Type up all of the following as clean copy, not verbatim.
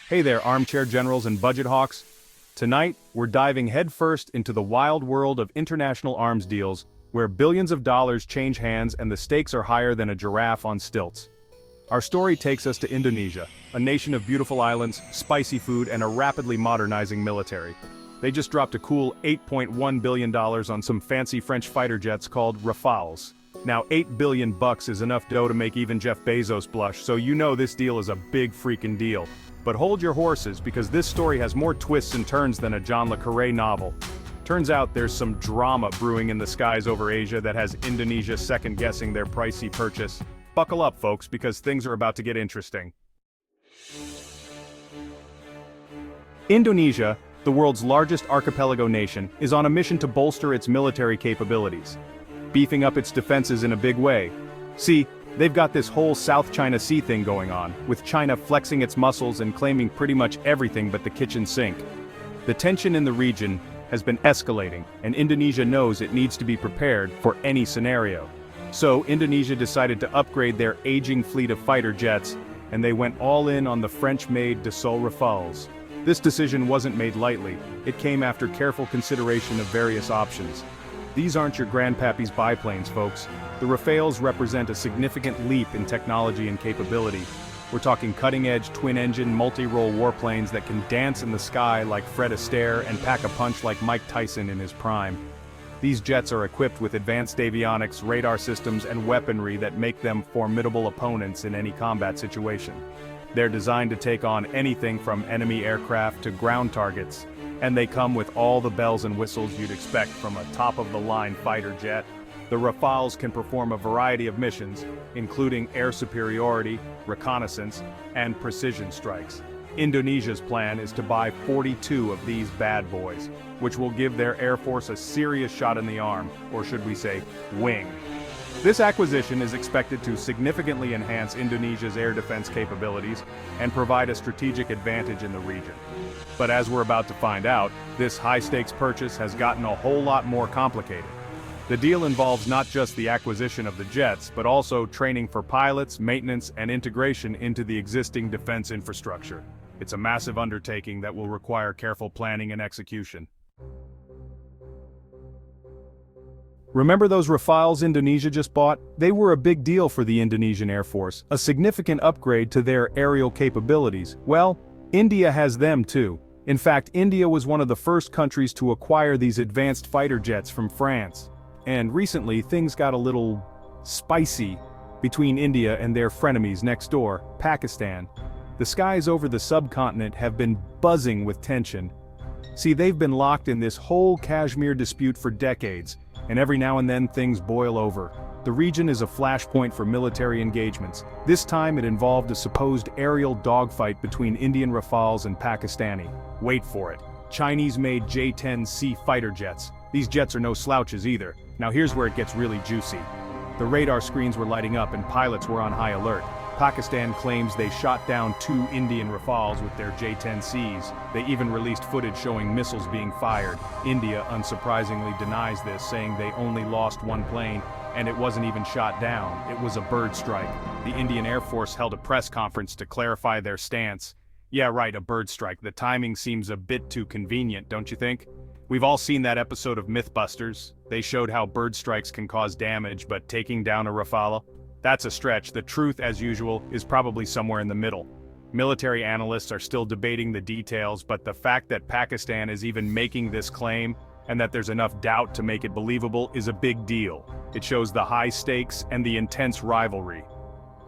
Hey there, armchair generals and budget hawks. Tonight, we're diving headfirst into the wild world of international arms deals, where billions of dollars change hands and the stakes are higher than a giraffe on stilts. Our story takes us to Indonesia, a nation of beautiful islands, spicy food, and a rapidly modernizing military. They just dropped a cool $8.1 billion on some fancy French fighter jets called Rafales. Now, $8 billion is enough dough to make even Jeff Bezos blush, so you know this deal is a big freaking deal. But hold your horses, because this story has more twists and turns than a John le Carré novel. Turns out there's some drama brewing in the skies over Asia that has Indonesia second-guessing their pricey purchase. Buckle up, folks, because things are about to get interesting. Indonesia, the world's largest archipelago nation, is on a mission to bolster its military capabilities, beefing up its defenses in a big way. See, they've got this whole South China Sea thing going on, with China flexing its muscles and claiming pretty much everything but the kitchen sink. The tension in the region has been escalating, and Indonesia knows it needs to be prepared for any scenario. So Indonesia decided to upgrade their aging fleet of fighter jets, and they went all in on the French-made Dassault Rafales. This decision wasn't made lightly. It came after careful consideration of various options. These aren't your grandpappy's biplanes, folks. The Rafales represent a significant leap in technology and capability. We're talking cutting-edge, twin-engine, multi-role warplanes that can dance in the sky like Fred Astaire and pack a punch like Mike Tyson in his prime. These jets are equipped with advanced avionics, radar systems, and weaponry that make them formidable opponents in any combat situation. They're designed to take on anything from enemy aircraft to ground targets, and they come with all the bells and whistles you'd expect from a top-of-the-line fighter jet. The Rafales can perform a variety of missions, including air superiority, reconnaissance, and precision strikes. Indonesia's plan is to buy 42 of these bad boys, which will give their Air Force a serious shot in the arm, or should we say, wing. This acquisition is expected to significantly enhance Indonesia's air defense capabilities and provide a strategic advantage in the region. But as we're about to find out, this high-stakes purchase has gotten a whole lot more complicated. The deal involves not just the acquisition of the jets, but also training for pilots, maintenance, and integration into the existing defense infrastructure. It's a massive undertaking that will require careful planning and execution. Remember those Rafales Indonesia just bought? They were a big deal for the Indonesian Air Force, a significant upgrade to their aerial capabilities. Well, India has them too. In fact, India was one of the first countries to acquire these advanced fighter jets from France. And recently, things got a little spicy between India and their frenemies next door, Pakistan. The skies over the subcontinent have been buzzing with tension. See, they've been locked in this whole Kashmir dispute for decades, and every now and then things boil over. The region is a flashpoint for military engagements. This time it involved a supposed aerial dogfight between Indian Rafales and Pakistani. Wait for it. Chinese-made J-10C fighter jets. These jets are no slouches either. Now here's where it gets really juicy. The radar screens were lighting up and pilots were on high alert. Pakistan claims they shot down 2 Indian Rafales with their J-10Cs. They even released footage showing missiles being fired. India unsurprisingly denies this, saying they only lost 1 plane, and it wasn't even shot down. It was a bird strike. The Indian Air Force held a press conference to clarify their stance. Yeah, right, a bird strike. The timing seems a bit too convenient, don't you think? We've all seen that episode of Mythbusters. They showed how bird strikes can cause damage, but taking down a Rafale? That's a stretch. The truth, as usual, is probably somewhere in the middle. Military analysts are still debating the details, but the fact that Pakistan is even making this claim, and that there's enough doubt to make it believable, is a big deal. It shows the high stakes and the intense rivalry.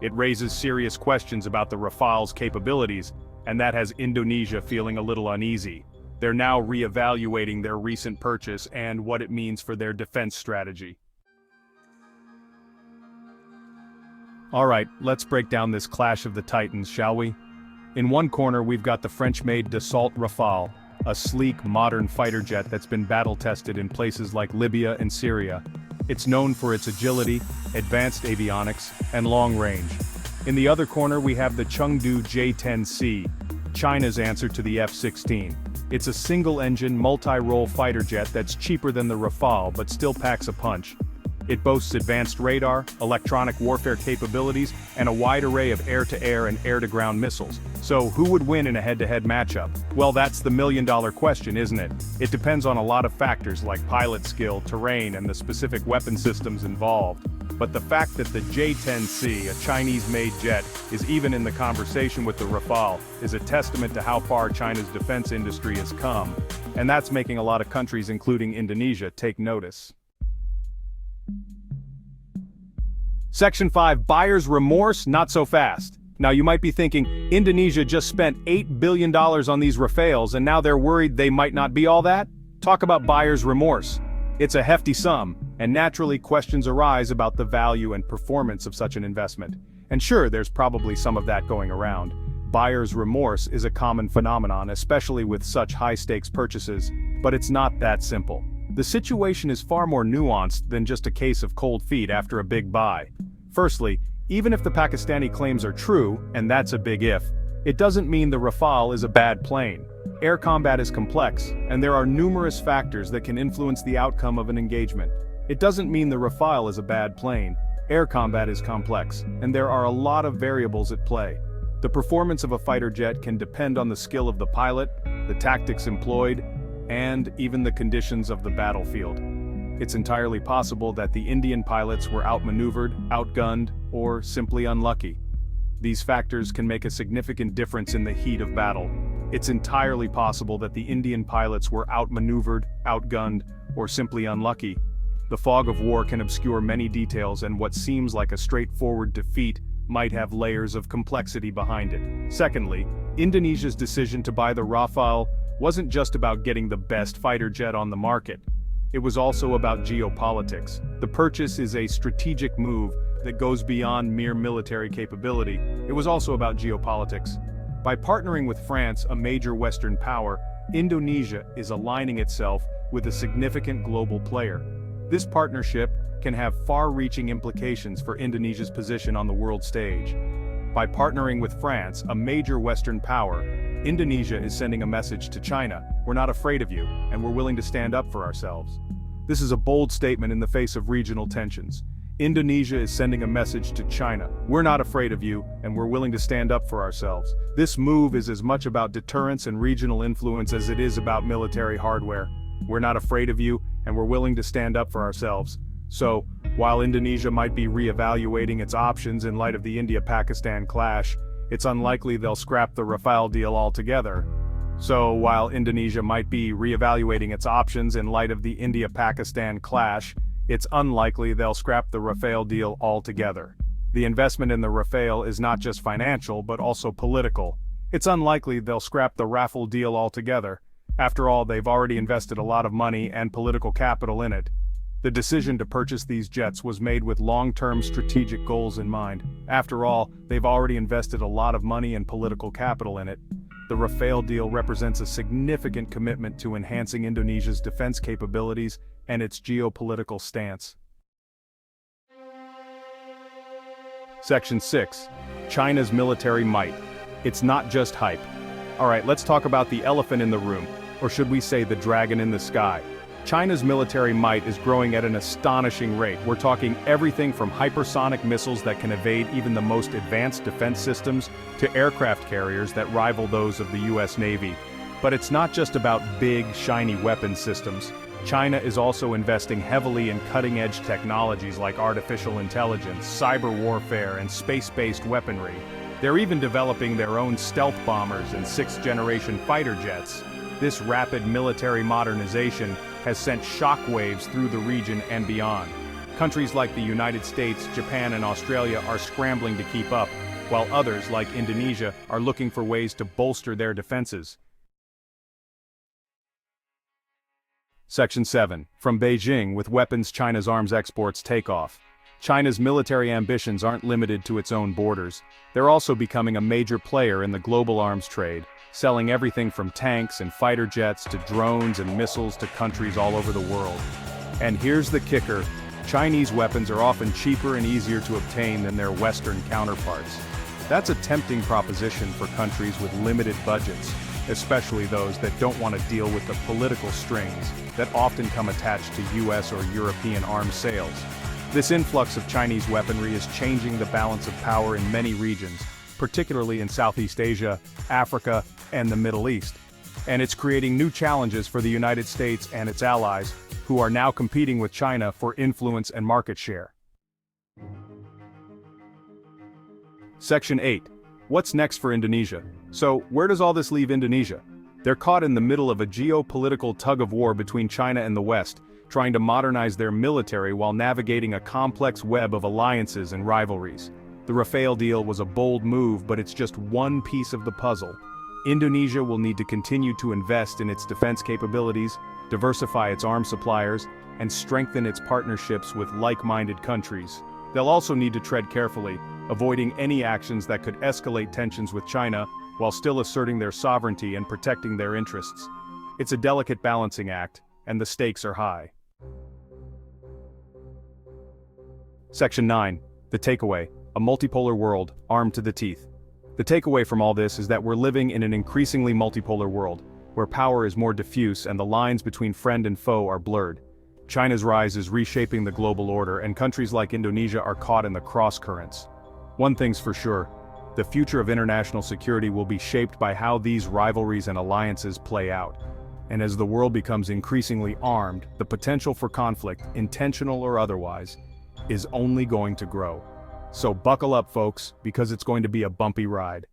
It raises serious questions about the Rafale's capabilities, and that has Indonesia feeling a little uneasy. They're now re-evaluating their recent purchase and what it means for their defense strategy. Alright, let's break down this clash of the titans, shall we? In one corner we've got the French-made Dassault Rafale, a sleek, modern fighter jet that's been battle-tested in places like Libya and Syria. It's known for its agility, advanced avionics, and long range. In the other corner we have the Chengdu J-10C, China's answer to the F-16. It's a single-engine, multi-role fighter jet that's cheaper than the Rafale but still packs a punch. It boasts advanced radar, electronic warfare capabilities, and a wide array of air-to-air and air-to-ground missiles. So who would win in a head-to-head matchup? Well, that's the million-dollar question, isn't it? It depends on a lot of factors like pilot skill, terrain, and the specific weapon systems involved. But the fact that the J-10C, a Chinese-made jet, is even in the conversation with the Rafale is a testament to how far China's defense industry has come. And that's making a lot of countries, including Indonesia, take notice. Section 5, Buyer's Remorse, not so fast. Now you might be thinking, Indonesia just spent $8 billion on these Rafales and now they're worried they might not be all that? Talk about buyer's remorse. It's a hefty sum, and naturally questions arise about the value and performance of such an investment. And sure, there's probably some of that going around. Buyer's remorse is a common phenomenon, especially with such high-stakes purchases, but it's not that simple. The situation is far more nuanced than just a case of cold feet after a big buy. Firstly, even if the Pakistani claims are true, and that's a big if, it doesn't mean the Rafale is a bad plane. Air combat is complex, and there are numerous factors that can influence the outcome of an engagement. It doesn't mean the Rafale is a bad plane. Air combat is complex, and there are a lot of variables at play. The performance of a fighter jet can depend on the skill of the pilot, the tactics employed, and even the conditions of the battlefield. It's entirely possible that the Indian pilots were outmaneuvered, outgunned, or simply unlucky. These factors can make a significant difference in the heat of battle. It's entirely possible that the Indian pilots were outmaneuvered, outgunned, or simply unlucky. The fog of war can obscure many details, and what seems like a straightforward defeat might have layers of complexity behind it. Secondly, Indonesia's decision to buy the Rafale wasn't just about getting the best fighter jet on the market. It was also about geopolitics. The purchase is a strategic move that goes beyond mere military capability. It was also about geopolitics. By partnering with France, a major Western power, Indonesia is aligning itself with a significant global player. This partnership can have far-reaching implications for Indonesia's position on the world stage. By partnering with France, a major Western power, Indonesia is sending a message to China: we're not afraid of you, and we're willing to stand up for ourselves. This is a bold statement in the face of regional tensions. Indonesia is sending a message to China: we're not afraid of you, and we're willing to stand up for ourselves. This move is as much about deterrence and regional influence as it is about military hardware. We're not afraid of you, and we're willing to stand up for ourselves. So, while Indonesia might be re-evaluating its options in light of the India-Pakistan clash, it's unlikely they'll scrap the Rafale deal altogether. So, while Indonesia might be re-evaluating its options in light of the India-Pakistan clash, it's unlikely they'll scrap the Rafale deal altogether. The investment in the Rafale is not just financial but also political. It's unlikely they'll scrap the Rafale deal altogether. After all, they've already invested a lot of money and political capital in it. The decision to purchase these jets was made with long-term strategic goals in mind. After all, they've already invested a lot of money and political capital in it. The Rafale deal represents a significant commitment to enhancing Indonesia's defense capabilities and its geopolitical stance. Section 6. China's military might. It's not just hype. Alright, let's talk about the elephant in the room, or should we say the dragon in the sky. China's military might is growing at an astonishing rate. We're talking everything from hypersonic missiles that can evade even the most advanced defense systems to aircraft carriers that rival those of the US Navy. But it's not just about big, shiny weapons systems. China is also investing heavily in cutting-edge technologies like artificial intelligence, cyber warfare, and space-based weaponry. They're even developing their own stealth bombers and sixth-generation fighter jets. This rapid military modernization has sent shockwaves through the region and beyond. Countries like the United States, Japan, and Australia are scrambling to keep up, while others, like Indonesia, are looking for ways to bolster their defenses. Section 7. From Beijing, with weapons, China's arms exports take off. China's military ambitions aren't limited to its own borders. They're also becoming a major player in the global arms trade, selling everything from tanks and fighter jets to drones and missiles to countries all over the world. And here's the kicker: Chinese weapons are often cheaper and easier to obtain than their Western counterparts. That's a tempting proposition for countries with limited budgets, especially those that don't want to deal with the political strings that often come attached to US or European arms sales. This influx of Chinese weaponry is changing the balance of power in many regions, particularly in Southeast Asia, Africa, and the Middle East. And it's creating new challenges for the United States and its allies, who are now competing with China for influence and market share. Section 8. What's next for Indonesia? So, where does all this leave Indonesia? They're caught in the middle of a geopolitical tug-of-war between China and the West, trying to modernize their military while navigating a complex web of alliances and rivalries. The Rafale deal was a bold move, but it's just one piece of the puzzle. Indonesia will need to continue to invest in its defense capabilities, diversify its arms suppliers, and strengthen its partnerships with like-minded countries. They'll also need to tread carefully, avoiding any actions that could escalate tensions with China, while still asserting their sovereignty and protecting their interests. It's a delicate balancing act, and the stakes are high. Section 9. The takeaway: a multipolar world, armed to the teeth. The takeaway from all this is that we're living in an increasingly multipolar world, where power is more diffuse and the lines between friend and foe are blurred. China's rise is reshaping the global order, and countries like Indonesia are caught in the cross-currents. One thing's for sure: the future of international security will be shaped by how these rivalries and alliances play out. And as the world becomes increasingly armed, the potential for conflict, intentional or otherwise, is only going to grow. So buckle up, folks, because it's going to be a bumpy ride.